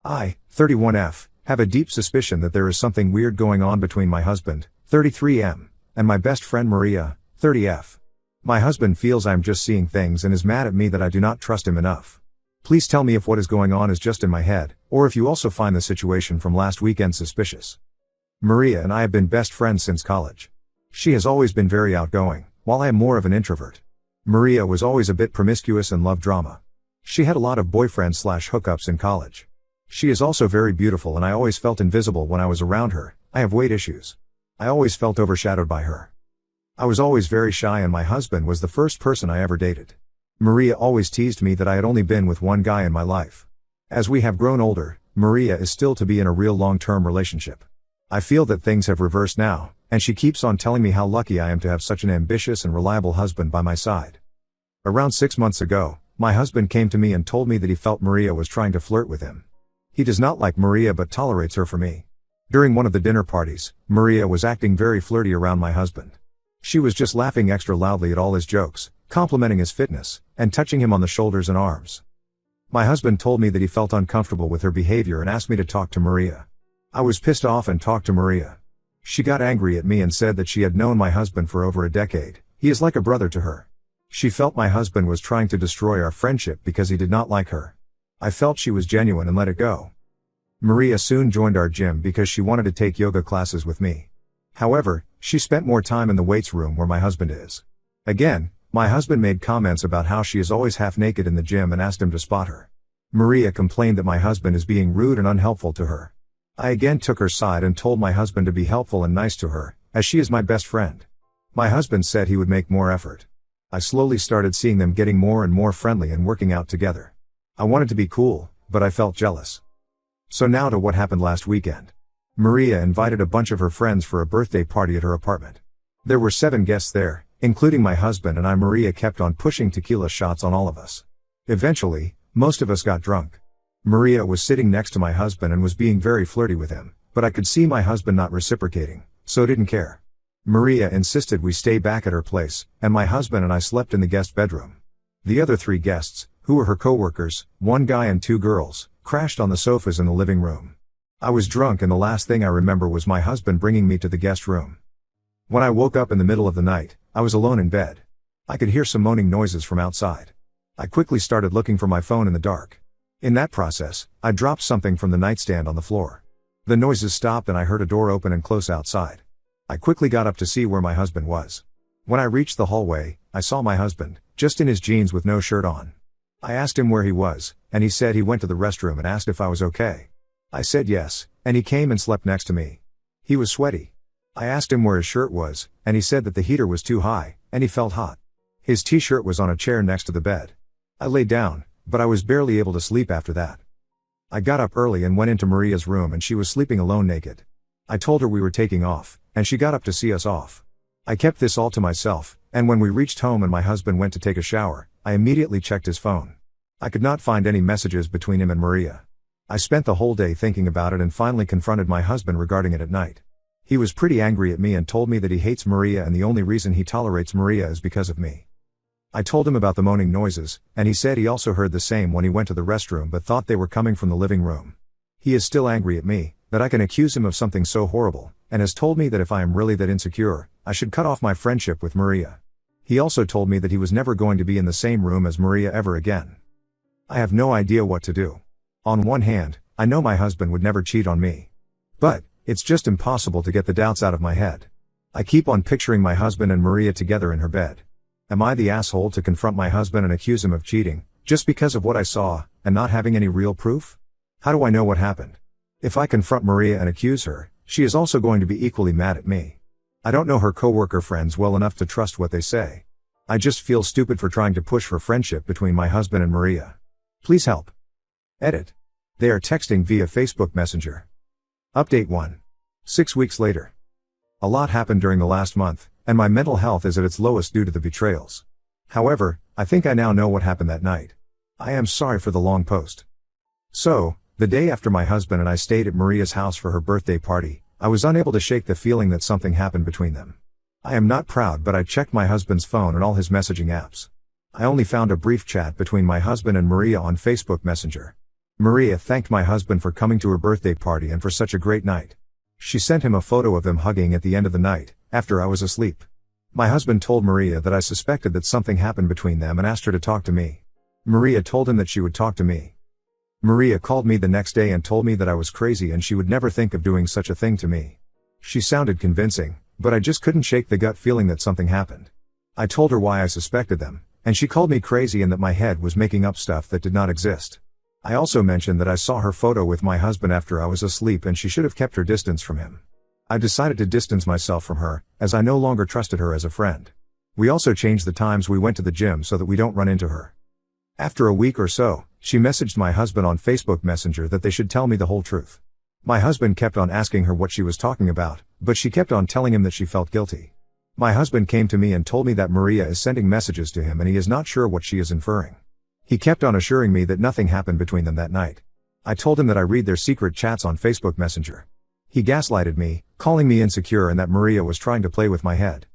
I, 31F, have a deep suspicion that there is something weird going on between my husband, 33M, and my best friend Maria, 30F. My husband feels I am just seeing things and is mad at me that I do not trust him enough. Please tell me if what is going on is just in my head, or if you also find the situation from last weekend suspicious. Maria and I have been best friends since college. She has always been very outgoing, while I am more of an introvert. Maria was always a bit promiscuous and loved drama. She had a lot of boyfriends/hookups in college. She is also very beautiful and I always felt invisible when I was around her. I have weight issues. I always felt overshadowed by her. I was always very shy and my husband was the first person I ever dated. Maria always teased me that I had only been with one guy in my life. As we have grown older, Maria is still to be in a real long-term relationship. I feel that things have reversed now, and she keeps on telling me how lucky I am to have such an ambitious and reliable husband by my side. Around 6 months ago, my husband came to me and told me that he felt Maria was trying to flirt with him. He does not like Maria but tolerates her for me. During one of the dinner parties, Maria was acting very flirty around my husband. She was just laughing extra loudly at all his jokes, complimenting his fitness, and touching him on the shoulders and arms. My husband told me that he felt uncomfortable with her behavior and asked me to talk to Maria. I was pissed off and talked to Maria. She got angry at me and said that she had known my husband for over a decade. He is like a brother to her. She felt my husband was trying to destroy our friendship because he did not like her. I felt she was genuine and let it go. Maria soon joined our gym because she wanted to take yoga classes with me. However, she spent more time in the weights room where my husband is. Again, my husband made comments about how she is always half naked in the gym and asked him to spot her. Maria complained that my husband is being rude and unhelpful to her. I again took her side and told my husband to be helpful and nice to her, as she is my best friend. My husband said he would make more effort. I slowly started seeing them getting more and more friendly and working out together. I wanted to be cool, but I felt jealous. So now to what happened last weekend. Maria invited a bunch of her friends for a birthday party at her apartment. There were 7 guests there, including my husband and I. Maria kept on pushing tequila shots on all of us. Eventually, most of us got drunk. Maria was sitting next to my husband and was being very flirty with him, but I could see my husband not reciprocating, so didn't care. Maria insisted we stay back at her place, and my husband and I slept in the guest bedroom. The other 3 guests, who were her co-workers, 1 guy and 2 girls, crashed on the sofas in the living room. I was drunk and the last thing I remember was my husband bringing me to the guest room. When I woke up in the middle of the night, I was alone in bed. I could hear some moaning noises from outside. I quickly started looking for my phone in the dark. In that process, I dropped something from the nightstand on the floor. The noises stopped and I heard a door open and close outside. I quickly got up to see where my husband was. When I reached the hallway, I saw my husband, just in his jeans with no shirt on. I asked him where he was, and he said he went to the restroom and asked if I was okay. I said yes, and he came and slept next to me. He was sweaty. I asked him where his shirt was, and he said that the heater was too high, and he felt hot. His t-shirt was on a chair next to the bed. I lay down, but I was barely able to sleep after that. I got up early and went into Maria's room and she was sleeping alone naked. I told her we were taking off, and she got up to see us off. I kept this all to myself, and when we reached home and my husband went to take a shower, I immediately checked his phone. I could not find any messages between him and Maria. I spent the whole day thinking about it and finally confronted my husband regarding it at night. He was pretty angry at me and told me that he hates Maria and the only reason he tolerates Maria is because of me. I told him about the moaning noises, and he said he also heard the same when he went to the restroom but thought they were coming from the living room. He is still angry at me, that I can accuse him of something so horrible, and has told me that if I am really that insecure, I should cut off my friendship with Maria. He also told me that he was never going to be in the same room as Maria ever again. I have no idea what to do. On one hand, I know my husband would never cheat on me. But, it's just impossible to get the doubts out of my head. I keep on picturing my husband and Maria together in her bed. Am I the asshole to confront my husband and accuse him of cheating, just because of what I saw, and not having any real proof? How do I know what happened? If I confront Maria and accuse her, she is also going to be equally mad at me. I don't know her co-worker friends well enough to trust what they say. I just feel stupid for trying to push for friendship between my husband and Maria. Please help. Edit. They are texting via Facebook Messenger. Update 1. 6 weeks later. A lot happened during the last month, and my mental health is at its lowest due to the betrayals. However, I think I now know what happened that night. I am sorry for the long post. So, the day after my husband and I stayed at Maria's house for her birthday party, I was unable to shake the feeling that something happened between them. I am not proud, but I checked my husband's phone and all his messaging apps. I only found a brief chat between my husband and Maria on Facebook Messenger. Maria thanked my husband for coming to her birthday party and for such a great night. She sent him a photo of them hugging at the end of the night, after I was asleep. My husband told Maria that I suspected that something happened between them and asked her to talk to me. Maria told him that she would talk to me. Maria called me the next day and told me that I was crazy and she would never think of doing such a thing to me. She sounded convincing, but I just couldn't shake the gut feeling that something happened. I told her why I suspected them, and she called me crazy and that my head was making up stuff that did not exist. I also mentioned that I saw her photo with my husband after I was asleep and she should have kept her distance from him. I decided to distance myself from her, as I no longer trusted her as a friend. We also changed the times we went to the gym so that we don't run into her. After a week or so, she messaged my husband on Facebook Messenger that they should tell me the whole truth. My husband kept on asking her what she was talking about, but she kept on telling him that she felt guilty. My husband came to me and told me that Maria is sending messages to him and he is not sure what she is inferring. He kept on assuring me that nothing happened between them that night. I told him that I read their secret chats on Facebook Messenger. He gaslighted me, calling me insecure and that Maria was trying to play with my head.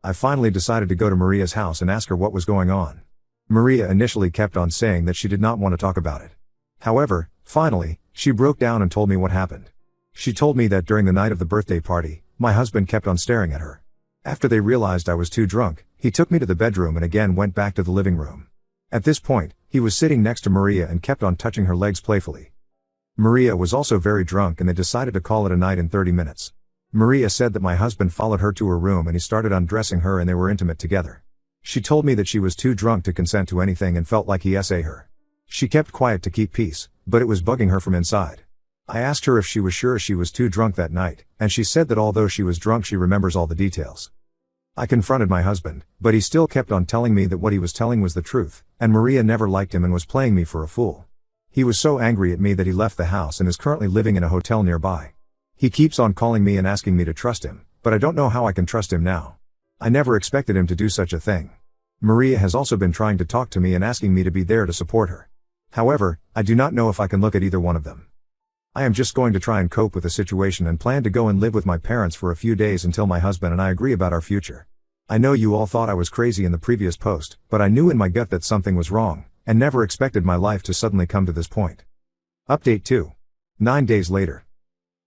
I finally decided to go to Maria's house and ask her what was going on. Maria initially kept on saying that she did not want to talk about it. However, finally, she broke down and told me what happened. She told me that during the night of the birthday party, my husband kept on staring at her. After they realized I was too drunk, he took me to the bedroom and again went back to the living room. At this point, he was sitting next to Maria and kept on touching her legs playfully. Maria was also very drunk and they decided to call it a night in 30 minutes. Maria said that my husband followed her to her room and he started undressing her and they were intimate together. She told me that she was too drunk to consent to anything and felt like he SA her. She kept quiet to keep peace, but it was bugging her from inside. I asked her if she was sure she was too drunk that night, and she said that although she was drunk she remembers all the details. I confronted my husband, but he still kept on telling me that what he was telling was the truth, and Maria never liked him and was playing me for a fool. He was so angry at me that he left the house and is currently living in a hotel nearby. He keeps on calling me and asking me to trust him, but I don't know how I can trust him now. I never expected him to do such a thing. Maria has also been trying to talk to me and asking me to be there to support her. However, I do not know if I can look at either one of them. I am just going to try and cope with the situation and plan to go and live with my parents for a few days until my husband and I agree about our future. I know you all thought I was crazy in the previous post, but I knew in my gut that something was wrong, and never expected my life to suddenly come to this point. Update 2. 9 days later.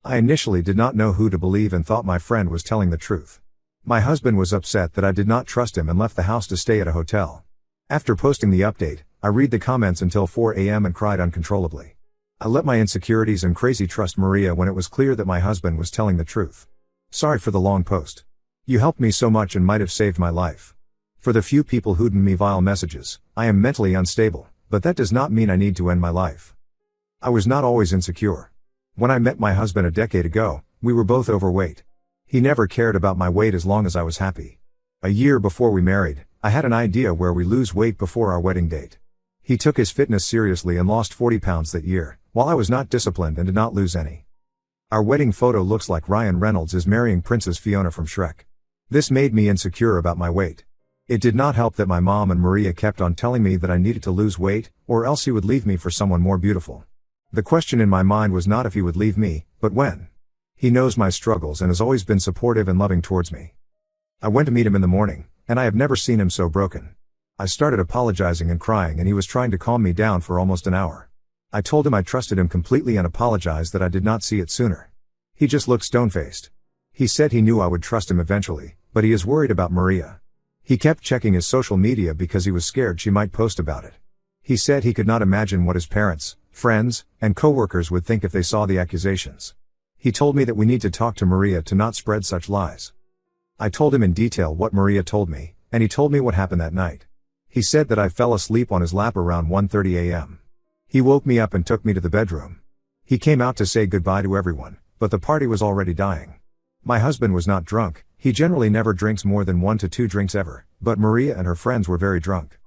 I initially did not know who to believe and thought my friend was telling the truth. My husband was upset that I did not trust him and left the house to stay at a hotel. After posting the update, I read the comments until 4 a.m. and cried uncontrollably. I let my insecurities and crazy trust Maria when it was clear that my husband was telling the truth. Sorry for the long post. You helped me so much and might have saved my life. For the few people who'd me vile messages, I am mentally unstable, but that does not mean I need to end my life. I was not always insecure. When I met my husband a decade ago, we were both overweight. He never cared about my weight as long as I was happy. A year before we married, I had an idea where we lose weight before our wedding date. He took his fitness seriously and lost 40 pounds that year, while I was not disciplined and did not lose any. Our wedding photo looks like Ryan Reynolds is marrying Princess Fiona from Shrek. This made me insecure about my weight. It did not help that my mom and Maria kept on telling me that I needed to lose weight, or else he would leave me for someone more beautiful. The question in my mind was not if he would leave me, but when. He knows my struggles and has always been supportive and loving towards me. I went to meet him in the morning, and I have never seen him so broken. I started apologizing and crying and he was trying to calm me down for almost an hour. I told him I trusted him completely and apologized that I did not see it sooner. He just looked stone-faced. He said he knew I would trust him eventually, but he is worried about Maria. He kept checking his social media because he was scared she might post about it. He said he could not imagine what his parents, friends, and co-workers would think if they saw the accusations. He told me that we need to talk to Maria to not spread such lies. I told him in detail what Maria told me, and he told me what happened that night. He said that I fell asleep on his lap around 1:30 a.m. He woke me up and took me to the bedroom. He came out to say goodbye to everyone, but the party was already dying. My husband was not drunk. He generally never drinks more than 1 to 2 drinks ever, but Maria and her friends were very drunk.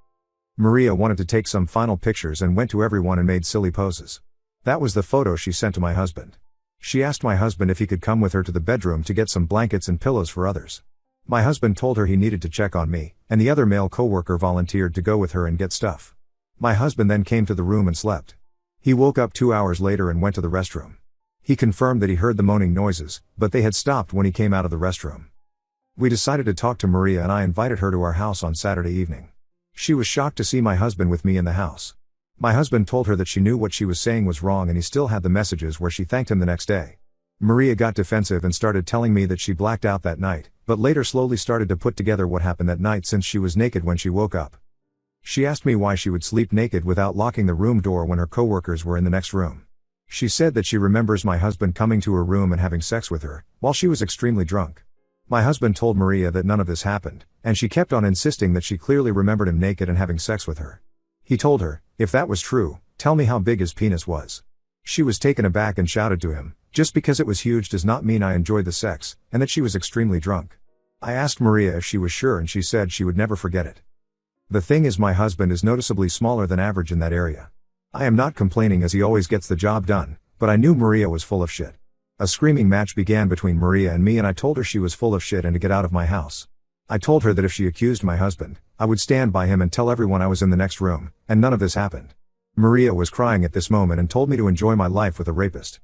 Maria wanted to take some final pictures and went to everyone and made silly poses. That was the photo she sent to my husband. She asked my husband if he could come with her to the bedroom to get some blankets and pillows for others. My husband told her he needed to check on me, and the other male co-worker volunteered to go with her and get stuff. My husband then came to the room and slept. He woke up 2 hours later and went to the restroom. He confirmed that he heard the moaning noises, but they had stopped when he came out of the restroom. We decided to talk to Maria and I invited her to our house on Saturday evening. She was shocked to see my husband with me in the house. My husband told her that she knew what she was saying was wrong and he still had the messages where she thanked him the next day. Maria got defensive and started telling me that she blacked out that night, but later slowly started to put together what happened that night since she was naked when she woke up. She asked me why she would sleep naked without locking the room door when her coworkers were in the next room. She said that she remembers my husband coming to her room and having sex with her, while she was extremely drunk. My husband told Maria that none of this happened, and she kept on insisting that she clearly remembered him naked and having sex with her. He told her, if that was true, tell me how big his penis was. She was taken aback and shouted to him, just because it was huge does not mean I enjoyed the sex, and that she was extremely drunk. I asked Maria if she was sure and she said she would never forget it. The thing is, my husband is noticeably smaller than average in that area. I am not complaining as he always gets the job done, but I knew Maria was full of shit. A screaming match began between Maria and me and I told her she was full of shit and to get out of my house. I told her that if she accused my husband, I would stand by him and tell everyone I was in the next room, and none of this happened. Maria was crying at this moment and told me to enjoy my life with a rapist.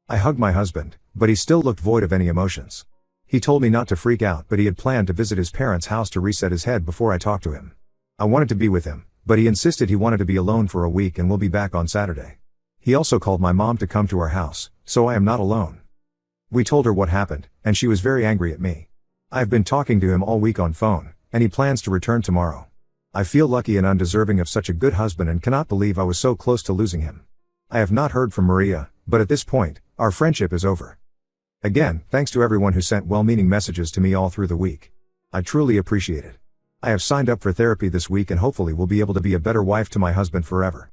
I hugged my husband, but he still looked void of any emotions. He told me not to freak out, but he had planned to visit his parents' house to reset his head before I talked to him. I wanted to be with him, but he insisted he wanted to be alone for a week and will be back on Saturday. He also called my mom to come to our house, so I am not alone. We told her what happened, and she was very angry at me. I have been talking to him all week on phone, and he plans to return tomorrow. I feel lucky and undeserving of such a good husband and cannot believe I was so close to losing him. I have not heard from Maria, but at this point, our friendship is over. Again, thanks to everyone who sent well-meaning messages to me all through the week. I truly appreciate it. I have signed up for therapy this week and hopefully will be able to be a better wife to my husband forever.